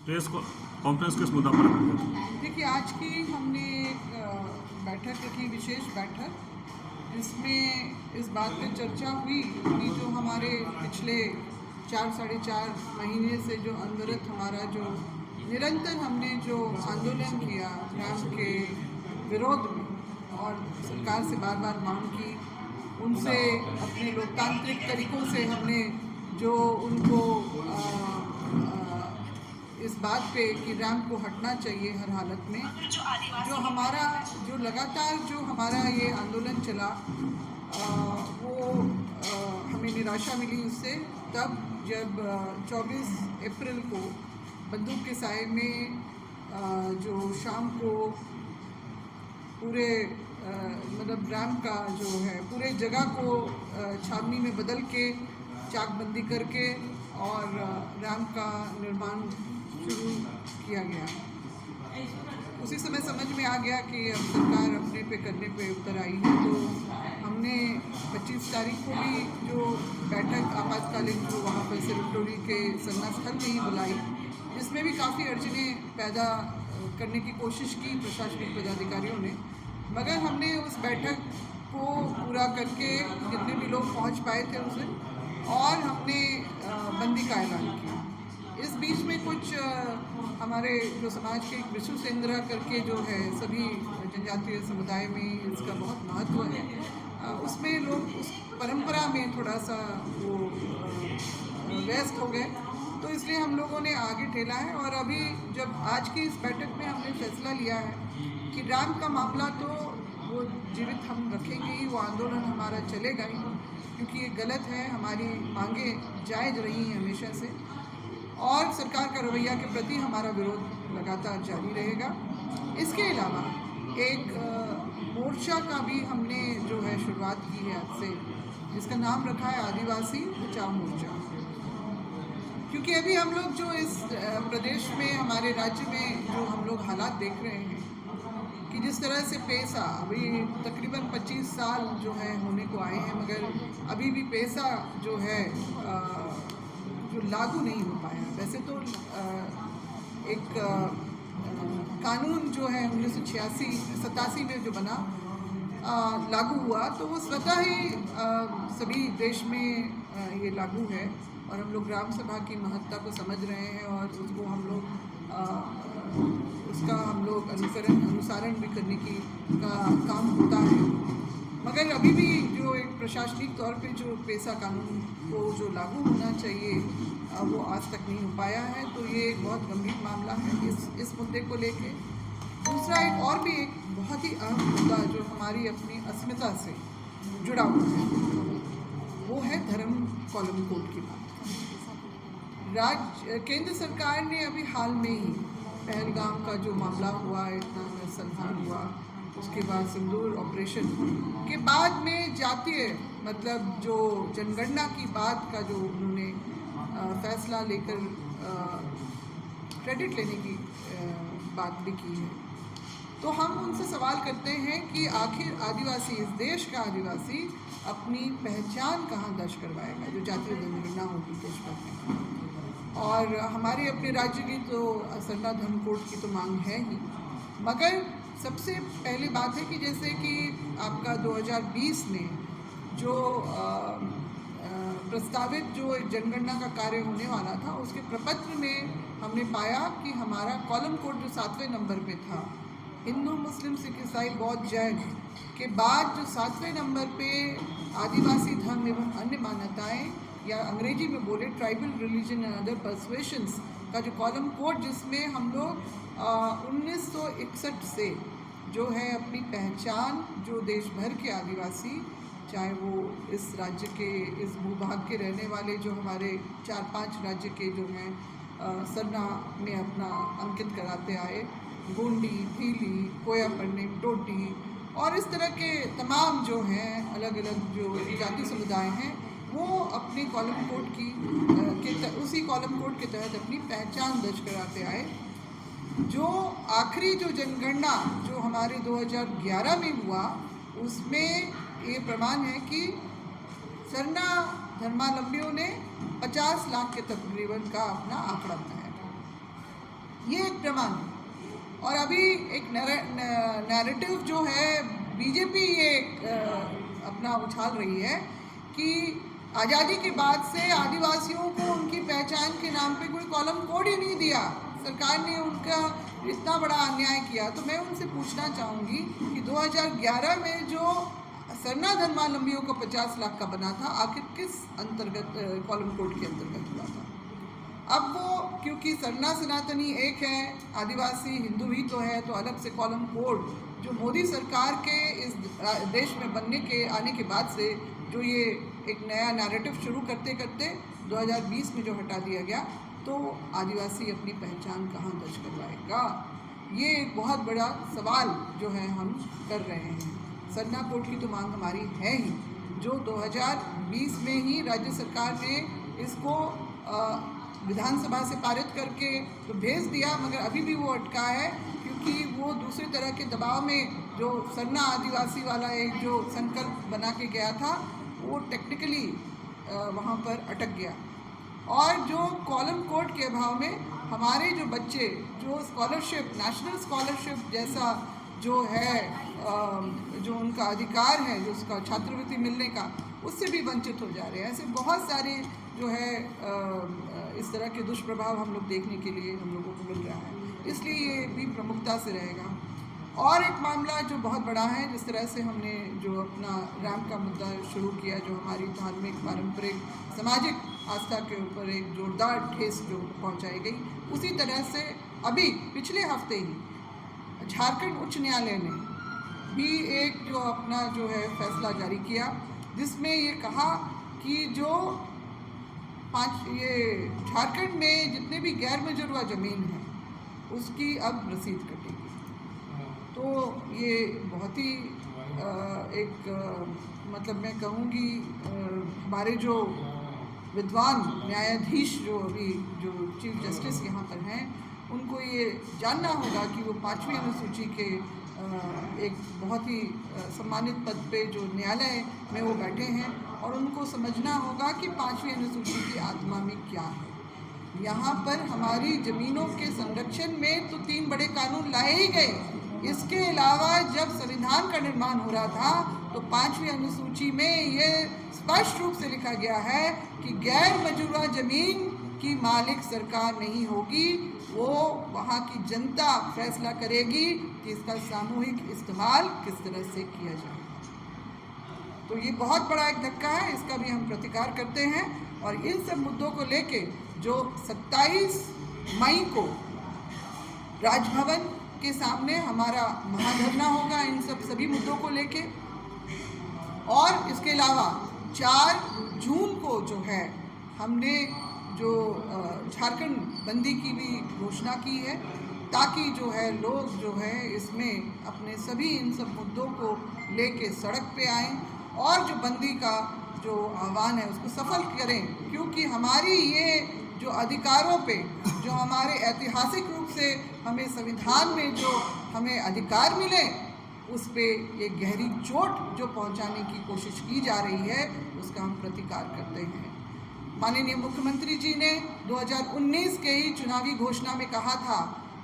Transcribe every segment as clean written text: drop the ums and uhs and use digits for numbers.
Press conference किस मुद्दा पर रखा गया? देखिए, आज की हमने एक बैठक रखी, विशेष बैठक, जिसमें इस बात पर चर्चा हुई कि जो हमारे पिछले 4-4.5 महीने से जो अनवरत हमारा जो निरंतर हमने जो आंदोलन किया राम के विरोध में और सरकार से बार बार मांग की, उनसे अपने लोकतांत्रिक तरीक़ों से हमने जो उनको इस बात पे कि राम को हटना चाहिए हर हालत में, जो हमारा जो लगातार जो हमारा ये आंदोलन चला, वो हमें निराशा मिली उससे तब जब 24 अप्रैल को बंदूक के साए में जो शाम को पूरे मतलब राम का जो है पूरे जगह को छावनी में बदल के चाकबंदी करके और राम का निर्माण शुरू किया गया। उसी समय समझ में आ गया कि अब सरकार अपने पे करने पे उतर आई है, तो हमने 25 तारीख को भी जो बैठक आपातकालीन जो वहाँ पर सिरटोली के सरना स्थल में ही बुलाई, जिसमें भी काफ़ी अड़चनें पैदा करने की कोशिश की प्रशासनिक पदाधिकारियों ने, मगर हमने उस बैठक को पूरा करके जितने भी लोग पहुँच पाए थे उसे, और हमने बंदी का ऐलान किया। इस बीच में कुछ हमारे जो समाज के एक विश्व संग्रह करके जो है सभी जनजातीय समुदाय में इसका बहुत महत्व है, उसमें लोग उस परंपरा में थोड़ा सा वो व्यस्त हो गए, तो इसलिए हम लोगों ने आगे ठेला है। और अभी जब आज की इस बैठक में हमने फैसला लिया है कि राम का मामला तो वो जीवित हम रखेंगे ही, वो आंदोलन हमारा चलेगा ही, क्योंकि ये गलत है, हमारी मांगे जायज़ रही हैं हमेशा से, और सरकार का रवैया के प्रति हमारा विरोध लगातार जारी रहेगा। इसके अलावा एक मोर्चा का भी हमने जो है शुरुआत की है आज से, जिसका नाम रखा है आदिवासी बचाओ मोर्चा, क्योंकि अभी हम लोग जो इस प्रदेश में हमारे राज्य में जो हम लोग हालात देख रहे हैं कि जिस तरह से पेशा अभी तकरीबन 25 साल जो है होने को आए हैं, मगर अभी भी पेशा जो है जो लागू नहीं हो पाया। वैसे तो एक कानून जो है 1986-87 में जो बना लागू हुआ, तो वो स्वतः ही सभी देश में ये लागू है, और हम लोग ग्राम सभा की महत्ता को समझ रहे हैं, और उसको हम लोग उसका हम लोग अनुसरण भी करने की का काम होता है। मगर अभी भी जो एक प्रशासनिक तौर पे जो पेशा कानून को जो लागू होना चाहिए वो आज तक नहीं हो पाया है, तो ये एक बहुत गंभीर मामला है इस मुद्दे को लेके। दूसरा एक और भी एक बहुत ही अहम मुद्दा जो हमारी अपनी अस्मिता से जुड़ा हुआ है, वो है धर्म कॉलम कोड की बात। केंद्र सरकार ने अभी हाल में ही पहलगाम का जो मामला हुआ, इतना नरसंहार हुआ, उसके बाद सिंदूर ऑपरेशन के बाद में जातीय मतलब जो जनगणना की बात का जो उन्होंने फैसला लेकर क्रेडिट लेने की बात भी की है, तो हम उनसे सवाल करते हैं कि आखिर आदिवासी, इस देश का आदिवासी अपनी पहचान कहाँ दर्ज करवाएगा, जो जातीय जनगणना होगी देश भर में। और हमारे अपने राज्य की तो सरना धर्म कोड की तो मांग है ही, मगर सबसे पहली बात है कि जैसे कि आपका 2020 में जो प्रस्तावित जो जनगणना का कार्य होने वाला था, उसके प्रपत्र में हमने पाया कि हमारा कॉलम कोड जो 7वें नंबर पे था, हिंदू मुस्लिम सिख ईसाई बौद्ध जैन के बाद जो 7वें नंबर पे आदिवासी धर्म एवं अन्य मान्यताएं, या अंग्रेजी में बोले ट्राइबल रिलीजन एंड अदर पर्सुएशंस का जो कॉलम कोड, जिसमें हम लोग 1961 से जो है अपनी पहचान जो देश भर के आदिवासी, चाहे वो इस राज्य के इस भूभाग के रहने वाले जो हमारे 4-5 राज्य के जो हैं सरना में अपना अंकित कराते आए, गोंडी, भीली, कोया परनेम, डोडी और इस तरह के तमाम जो हैं अलग अलग जो जाति समुदाय हैं, वो अपने कॉलम कोड की उसी कॉलम कोड के तहत अपनी पहचान दर्ज कराते आए। जो आखिरी जो जनगणना जो हमारे 2011 में हुआ, उसमें ये प्रमाण है कि सरना धर्मावलंबियों ने 50 लाख के तकरीबन का अपना आंकड़ा बनाया था। ये एक प्रमाण है। और अभी एक नैरेटिव जो है बीजेपी ये अपना उछाल रही है कि आज़ादी के बाद से आदिवासियों को उनकी पहचान के नाम पे कोई कॉलम कोड ही नहीं दिया, सरकार ने उनका इतना बड़ा अन्याय किया। तो मैं उनसे पूछना चाहूँगी कि 2011 में जो सरना धर्मावलंबियों का 50 लाख का बना था, आखिर किस अंतर्गत कॉलम कोड के अंतर्गत हुआ था? अब वो क्योंकि सरना सनातनी एक है, आदिवासी हिंदू भी तो है, तो अलग से कॉलम कोड जो मोदी सरकार के इस देश में बनने के आने के बाद से जो ये एक नया नैरेटिव शुरू करते करते 2020 में जो हटा दिया गया, तो आदिवासी अपनी पहचान कहाँ दर्ज करवाएगा? ये एक बहुत बड़ा सवाल जो है हम कर रहे हैं। सरना कोड की तो मांग हमारी है ही, जो 2020 में ही राज्य सरकार ने इसको विधानसभा से पारित करके तो भेज दिया, मगर अभी भी वो अटका है क्योंकि वो दूसरी तरह के दबाव में जो सरना आदिवासी वाला एक जो संकल्प बना के गया था, वो टेक्निकली वहाँ पर अटक गया। और जो कॉलम कोड के अभाव में हमारे जो बच्चे जो स्कॉलरशिप, नेशनल स्कॉलरशिप जैसा जो है जो उनका अधिकार है, जो उसका छात्रवृत्ति मिलने का, उससे भी वंचित हो जा रहे हैं। ऐसे बहुत सारे जो है इस तरह के दुष्प्रभाव हम लोग देखने के लिए हम लोगों को मिल रहा है, इसलिए ये भी प्रमुखता से रहेगा। और एक मामला जो बहुत बड़ा है, जिस तरह से हमने जो अपना रैंप का मुद्दा शुरू किया, जो हमारी धार्मिक, पारंपरिक, सामाजिक आस्था के ऊपर एक जोरदार ठेस जो पहुंचाई गई, उसी तरह से अभी पिछले हफ्ते ही झारखंड उच्च न्यायालय ने भी एक जो अपना जो है फैसला जारी किया, जिसमें ये कहा कि जो ये झारखंड में जितने भी गैर मजुरवा ज़मीन है उसकी अब रसीद कटेगी। तो ये बहुत ही मतलब मैं कहूँगी हमारे जो विद्वान न्यायाधीश जो अभी जो चीफ जस्टिस यहाँ पर हैं, उनको ये जानना होगा कि वो 5वीं अनुसूची के एक बहुत ही सम्मानित पद पे जो न्यायालय में वो बैठे हैं, और उनको समझना होगा कि 5वीं अनुसूची की आत्मा में क्या है। यहाँ पर हमारी ज़मीनों के संरक्षण में तो 3 बड़े कानून लाए ही गए। इसके अलावा जब संविधान का निर्माण हो रहा था तो 5वीं अनुसूची में ये स्पष्ट रूप से लिखा गया है कि गैर मजुरा ज़मीन की मालिक सरकार नहीं होगी, वो वहाँ की जनता फैसला करेगी कि इसका सामूहिक इस्तेमाल किस तरह से किया जाए। तो ये बहुत बड़ा एक धक्का है, इसका भी हम प्रतिकार करते हैं। और इन सब मुद्दों को लेके जो 27 मई को राजभवन के सामने हमारा महाधरना होगा इन सभी मुद्दों को लेके, और इसके अलावा 4 जून को जो है हमने जो झारखंड बंदी की भी घोषणा की है, ताकि जो है लोग जो है इसमें अपने सभी इन सब मुद्दों को लेके सड़क पे आएँ और जो बंदी का जो आह्वान है उसको सफल करें। क्योंकि हमारी ये जो अधिकारों पे जो हमारे ऐतिहासिक रूप से हमें संविधान में जो हमें अधिकार मिले, उस पे ये गहरी चोट जो पहुंचाने की कोशिश की जा रही है, उसका हम प्रतिकार करते हैं। माननीय मुख्यमंत्री जी ने 2019 के ही चुनावी घोषणा में कहा था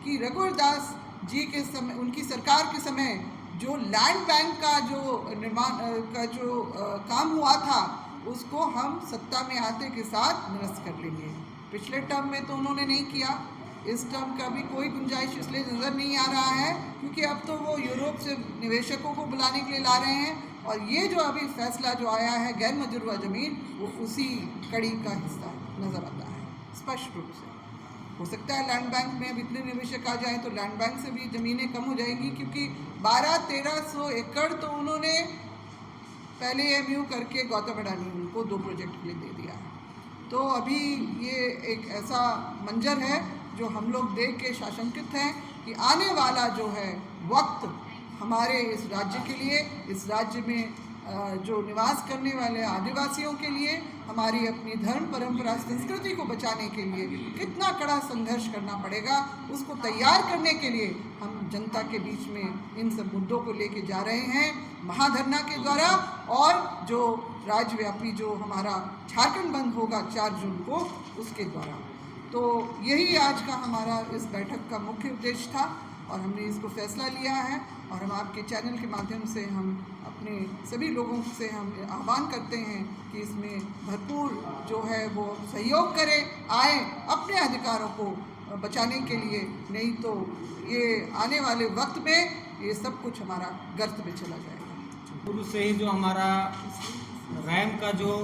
कि रघुवरदास जी के समय, उनकी सरकार के समय जो लैंड बैंक का जो निर्माण का जो काम हुआ था, उसको हम सत्ता में आते के साथ निरस्त कर लेंगे। पिछले टर्म में तो उन्होंने नहीं किया, इस टर्म का भी कोई गुंजाइश इसलिए नज़र नहीं आ रहा है क्योंकि अब तो वो यूरोप से निवेशकों को बुलाने के लिए ला रहे हैं, और ये जो अभी फैसला जो आया है गैर मजुरवा ज़मीन, वो उसी कड़ी का हिस्सा नज़र आता है स्पष्ट रूप से। हो सकता है लैंड बैंक में अब इतने निवेशक आ जाएं तो लैंड बैंक से भी ज़मीनें कम हो जाएंगी, क्योंकि 1200-1300 एकड़ तो उन्होंने पहले एमयू करके गौतम अडानी उनको 2 प्रोजेक्ट के लिए दे दिया है। तो अभी ये एक ऐसा मंजर है जो हम लोग देख के शाशंकित हैं कि आने वाला जो है वक्त हमारे इस राज्य के लिए, इस राज्य में जो निवास करने वाले आदिवासियों के लिए, हमारी अपनी धर्म परंपरा संस्कृति को बचाने के लिए कितना कड़ा संघर्ष करना पड़ेगा, उसको तैयार करने के लिए हम जनता के बीच में इन सब मुद्दों को लेके जा रहे हैं महाधरना के द्वारा, और जो राज्यव्यापी जो हमारा झारखंड बंद होगा 4 जून को, उसके द्वारा। तो यही आज का हमारा इस बैठक का मुख्य उद्देश्य था और हमने इसको फैसला लिया है और हम आपके चैनल के माध्यम से हम अपने सभी लोगों से हम आह्वान करते हैं कि इसमें भरपूर जो है वो सहयोग करें, आए अपने अधिकारों को बचाने के लिए, नहीं तो ये आने वाले वक्त में ये सब कुछ हमारा गर्त में चला जाएगा। शुरू से ही जो हमारा रैम का जो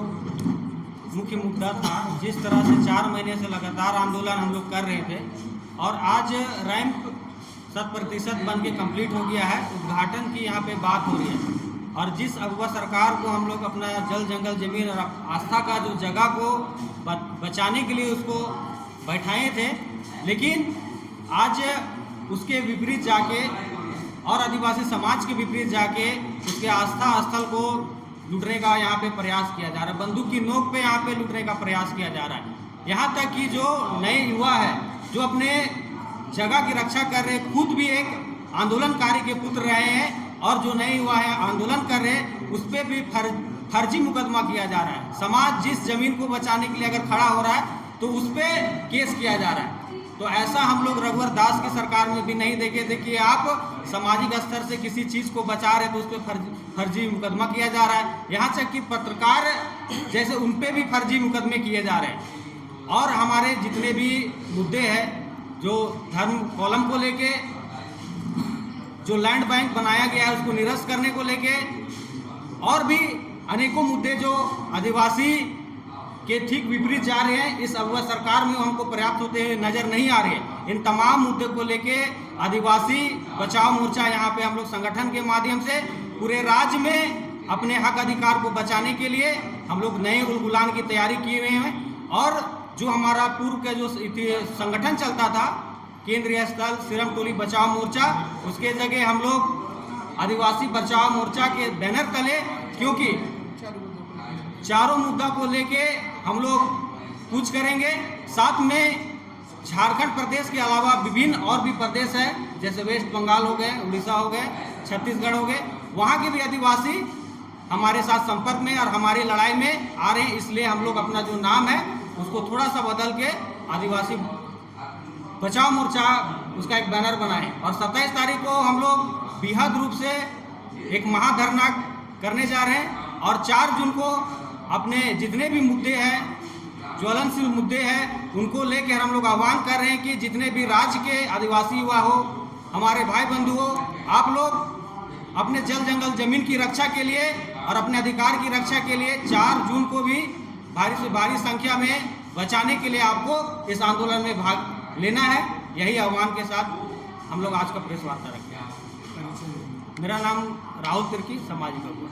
मुख्य मुद्दा था, जिस तरह से 4 महीने से लगातार आंदोलन हम लोग कर रहे थे और आज रैंप 100% बन के कंप्लीट हो गया है, उद्घाटन की यहाँ पे बात हो रही है। और जिस अगवा सरकार को हम लोग अपना जल जंगल जमीन और आस्था का जो जगह को बचाने के लिए उसको बैठाए थे, लेकिन आज उसके विपरीत जाके और आदिवासी समाज के विपरीत जाके उसके आस्था स्थल को लूटने का यहाँ पे प्रयास किया जा रहा है। बंदूक की नोक पे यहाँ पे लूटने का प्रयास किया जा रहा है। यहाँ तक कि जो नए युवा है जो अपने जगह की रक्षा कर रहे, खुद भी एक आंदोलनकारी के पुत्र रहे हैं, और जो नए युवा है आंदोलन कर रहे हैं उस पर भी फर्जी मुकदमा किया जा रहा है। समाज जिस जमीन को बचाने के लिए अगर खड़ा हो रहा है तो उस पर केस किया जा रहा है। तो ऐसा हम लोग रघुवर दास की सरकार में भी नहीं देखे थे कि आप सामाजिक स्तर से किसी चीज़ को बचा रहे तो उस पर फर्जी मुकदमा किया जा रहा है। यहाँ तक कि पत्रकार जैसे उन पे भी फर्जी मुकदमे किए जा रहे हैं। और हमारे जितने भी मुद्दे हैं, जो धर्म कॉलम को लेके, जो लैंड बैंक बनाया गया है उसको निरस्त करने को लेके, और भी अनेकों मुद्दे जो आदिवासी के ठीक विपरीत जा रहे हैं, इस अगवा सरकार में हमको पर्याप्त होते हुए नजर नहीं आ रहे। इन तमाम मुद्दे को लेके आदिवासी बचाव मोर्चा यहाँ पे हम लोग संगठन के माध्यम से पूरे राज्य में अपने हक अधिकार को बचाने के लिए हम लोग नए उलगुलान की तैयारी किए हुए हैं। और जो हमारा पूर्व का जो संगठन चलता था केंद्रीय स्थल सिरम टोली बचाव मोर्चा, उसके जगह हम लोग आदिवासी बचाव मोर्चा के बैनर तले, क्योंकि चारों मुद्दा को लेके हम लोग कुछ करेंगे। साथ में झारखंड प्रदेश के अलावा विभिन्न और भी प्रदेश है, जैसे वेस्ट बंगाल हो गए, उड़ीसा हो गए, छत्तीसगढ़ हो गए, वहाँ के भी आदिवासी हमारे साथ संपर्क में और हमारी लड़ाई में आ रहे हैं। इसलिए हम लोग अपना जो नाम है उसको थोड़ा सा बदल के आदिवासी बचाव मोर्चा उसका एक बैनर बनाए। और 27 तारीख को हम लोग बृहद रूप से एक महाधरना करने जा रहे हैं। और 4 जून को अपने जितने भी मुद्दे हैं, ज्वलनशील मुद्दे हैं, उनको लेकर हम लोग आह्वान कर रहे हैं कि जितने भी राज्य के आदिवासी युवा हो, हमारे भाई बंधु हो, आप लोग अपने जल जंगल जमीन की रक्षा के लिए और अपने अधिकार की रक्षा के लिए 4 जून को भी भारी से भारी संख्या में बचाने के लिए आपको इस आंदोलन में भाग लेना है। यही आह्वान के साथ हम लोग आज का प्रेस वार्ता रखते हैं। मेरा नाम राहुल तिर्की, सामाजिक अगुवा।